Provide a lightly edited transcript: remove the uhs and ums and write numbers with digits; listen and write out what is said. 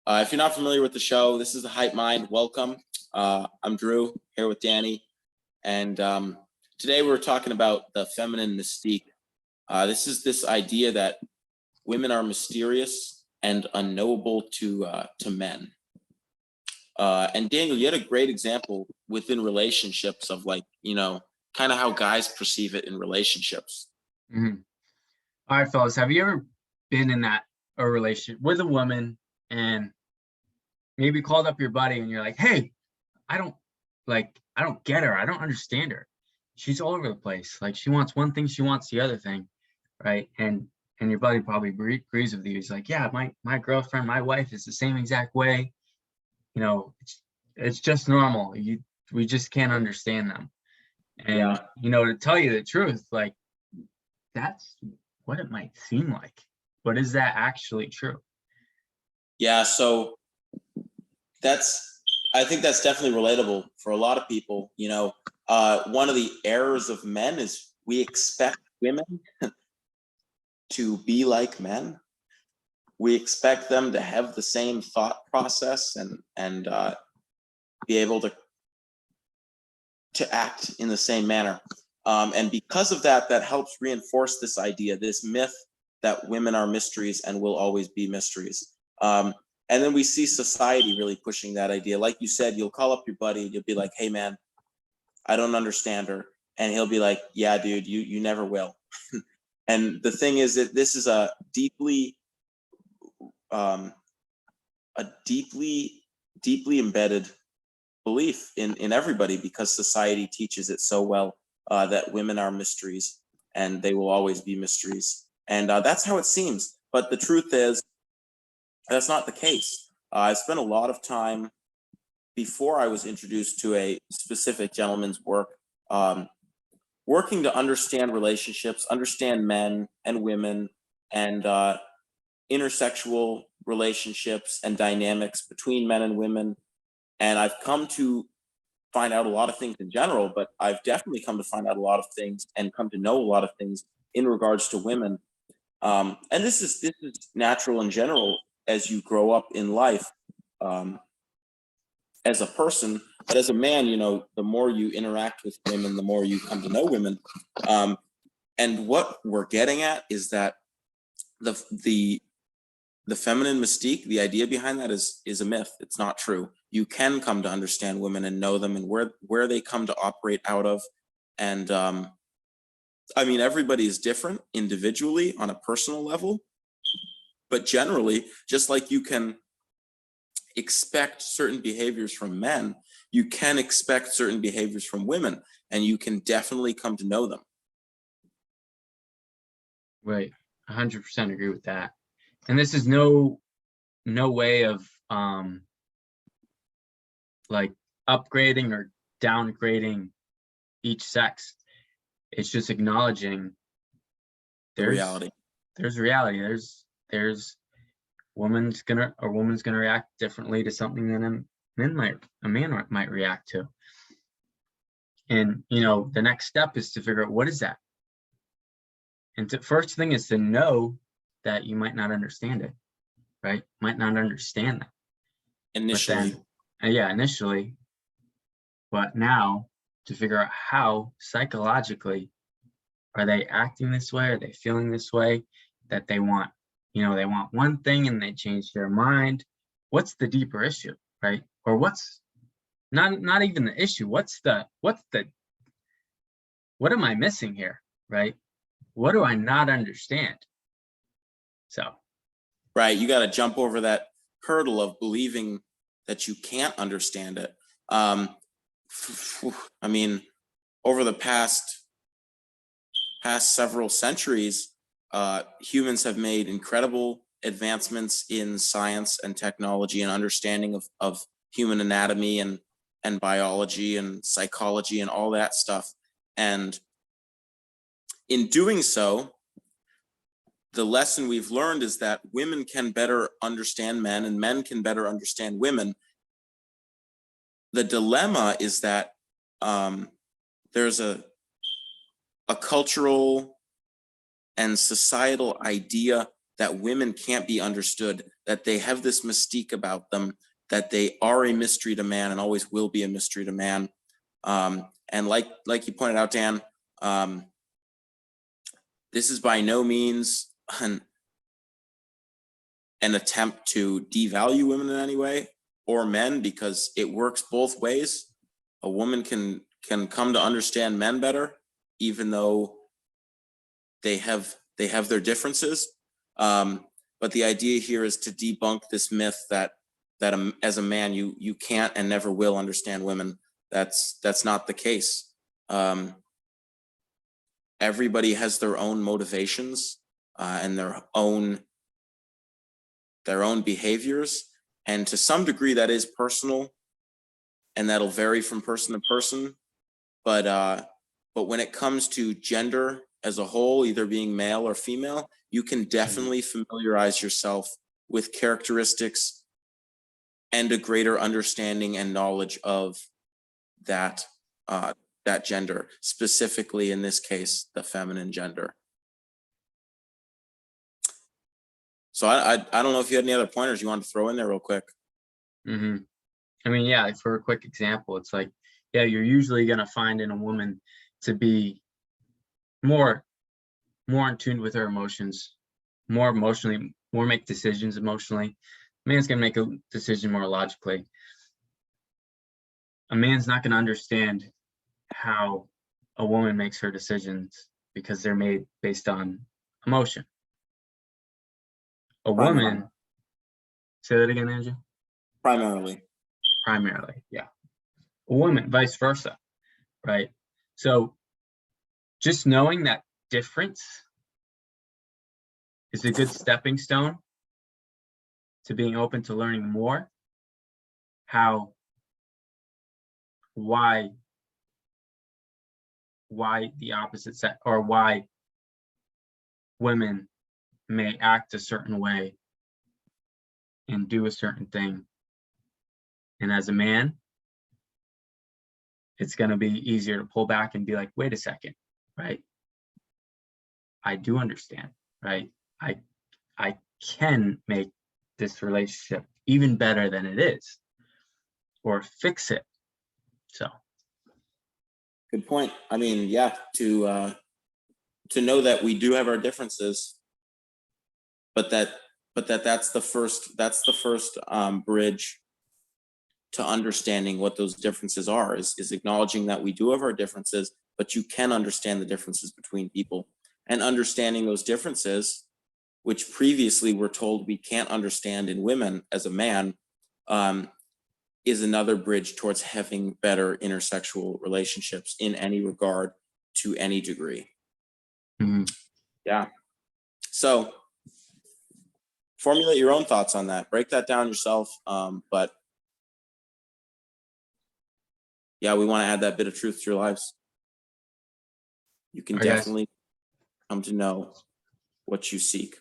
If you're not familiar with the show, this is the Hype Mind. Welcome. I'm Drew, here with Danny, and today we're talking about the feminine mystique. This is this idea that women are mysterious and unknowable to men. And Daniel, you had a great example within relationships of kind of how guys perceive it in relationships. Mm-hmm. All right, fellas, have you ever been in a relationship with a woman and maybe called up your buddy and you're like, hey, I don't get her. I don't understand her. She's all over the place. Like, she wants one thing, she wants the other thing, right? And your buddy probably agrees with you. He's like, yeah, my girlfriend, my wife is the same exact way. You know, it's just normal. We just can't understand them. And to tell you the truth, like, that's what it might seem like. But is that actually true? Yeah, so I think that's definitely relatable for a lot of people. One of the errors of men is we expect women to be like men. We expect them to have the same thought process and be able to act in the same manner. And because of that, that helps reinforce this idea, this myth that women are mysteries and will always be mysteries. And then we see society really pushing that idea. Like you said, you'll call up your buddy and you'll be like, hey man, I don't understand her. And he'll be like, yeah, dude, you never will. And the thing is that this is a deeply embedded belief in everybody, because society teaches it so well, that women are mysteries and they will always be mysteries. And that's how it seems. But the truth is, that's not the case. I spent a lot of time before I was introduced to a specific gentleman's work, working to understand relationships, understand men and women, and intersexual relationships and dynamics between men and women. And I've come to find out a lot of things in general, but I've definitely come to find out a lot of things and come to know a lot of things in regards to women. And this is natural in general as you grow up in life, as a person. But as a man, the more you interact with women, the more you come to know women. And what we're getting at is that the feminine mystique, the idea behind that is a myth. It's not true. You can come to understand women and know them and where they come to operate out of. And I mean, everybody is different individually on a personal level, but generally, just like you can expect certain behaviors from men, you can expect certain behaviors from women, and you can definitely come to know them. Right. 100% agree with that. And this is no way of like upgrading or downgrading each sex. It's just acknowledging there's reality. There's woman's gonna react differently to something than a man might react to. And the next step is to figure out, what is that? And the first thing is to know that you might not understand it, right? Might not understand that initially. Initially. But now to figure out how psychologically are they acting this way? Are they feeling this way? That they want, they want one thing and they change their mind. What's the deeper issue, right? Or what's not even the issue? What am I missing here, right? What do I not understand? So, right, you got to jump over that hurdle of believing that you can't understand it. I mean, over the past several centuries, humans have made incredible advancements in science and technology and understanding of human anatomy and biology and psychology and all that stuff. And in doing so, the lesson we've learned is that women can better understand men and men can better understand women. The dilemma is that there's a cultural and societal idea that women can't be understood, that they have this mystique about them, that they are a mystery to man and always will be a mystery to man. And like you pointed out, Dan, this is by no means an attempt to devalue women in any way, or men, because it works both ways. A woman can come to understand men better, even though they have their differences. But the idea here is to debunk this myth that as a man you can't and never will understand women. That's not the case. Everybody has their own motivations and their own behaviors, and to some degree that is personal, and that'll vary from person to person. But when it comes to gender as a whole, either being male or female, you can definitely familiarize yourself with characteristics and a greater understanding and knowledge of that gender, specifically in this case, the feminine gender. So I don't know if you had any other pointers you wanted to throw in there real quick. I mean, yeah, for a quick example, it's like, yeah, you're usually going to find in a woman to be more in tune with her emotions, more emotionally, more make decisions emotionally. A man's going to make a decision more logically. A man's not going to understand how a woman makes her decisions because they're made based on emotion. A woman, say that again, Andrew? Primarily, yeah. A woman, vice versa, right? So just knowing that difference is a good stepping stone to being open to learning more why the opposite sex, or why women may act a certain way and do a certain thing. And as a man, it's going to be easier to pull back and be like, wait a second, right? I do understand, right? I can make this relationship even better than it is, or fix it. So good point. I mean, yeah, to know that we do have our differences, but that's the first bridge to understanding what those differences are, is acknowledging that we do have our differences, but you can understand the differences between people, and understanding those differences, which previously we're told we can't understand in women as a man, is another bridge towards having better intersexual relationships in any regard, to any degree. Yeah. So formulate your own thoughts on that. Break that down yourself. But yeah, we want to add that bit of truth to your lives. You can definitely come to know what you seek.